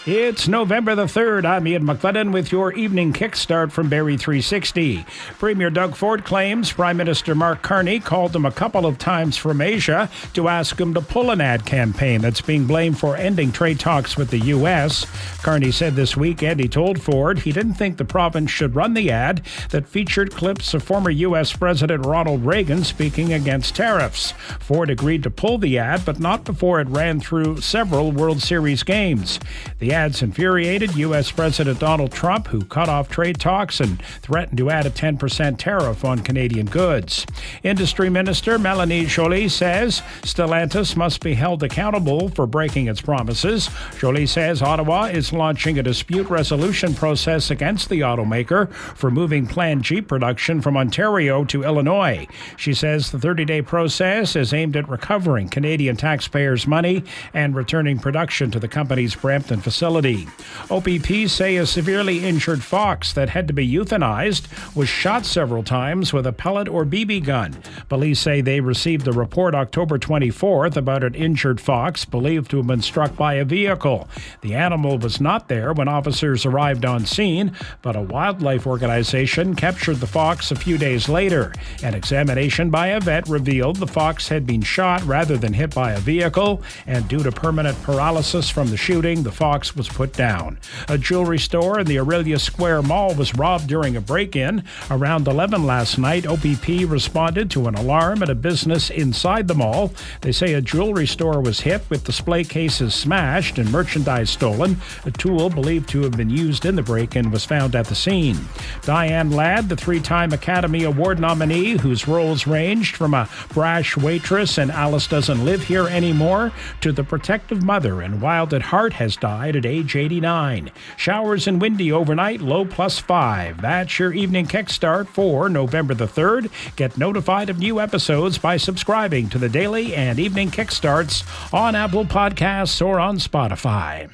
It's November the 3rd. I'm Ian McLennan with your evening kickstart from Barrie 360. Premier Doug Ford claims Prime Minister Mark Carney called him a couple of times from Asia to ask him to pull an ad campaign that's being blamed for ending trade talks with the U.S. Carney said this weekend he told Ford he didn't think the province should run the ad that featured clips of former U.S. President Ronald Reagan speaking against tariffs. Ford agreed to pull the ad, but not before it ran through several World Series games. The ads infuriated U.S. President Donald Trump, who cut off trade talks and threatened to add a 10% tariff on Canadian goods. Industry Minister Melanie Joly says Stellantis must be held accountable for breaking its promises. Joly says Ottawa is launching a dispute resolution process against the automaker for moving planned Jeep production from Ontario to Illinois. She says the 30-day process is aimed at recovering Canadian taxpayers' money and returning production to the company's Brampton facility. OPP say a severely injured fox that had to be euthanized was shot several times with a pellet or BB gun. Police say they received a report October 24th about an injured fox believed to have been struck by a vehicle. The animal was not there when officers arrived on scene, but a wildlife organization captured the fox a few days later. An examination by a vet revealed the fox had been shot rather than hit by a vehicle, and due to permanent paralysis from the shooting, the fox was put down. A jewelry store in the Aurelia Square Mall was robbed during a break-in. Around 11 last night, OPP responded to an alarm at a business inside the mall. They say a jewelry store was hit with display cases smashed and merchandise stolen. A tool believed to have been used in the break-in was found at the scene. Diane Ladd, the three-time Academy Award nominee, whose roles ranged from a brash waitress in Alice Doesn't Live Here Anymore to the protective mother in Wild at Heart, has died at age 89. Showers and windy overnight, low +5. That's your evening kickstart for November the 3rd. Get notified of new episodes by subscribing to the daily and evening kickstarts on Apple Podcasts or on Spotify.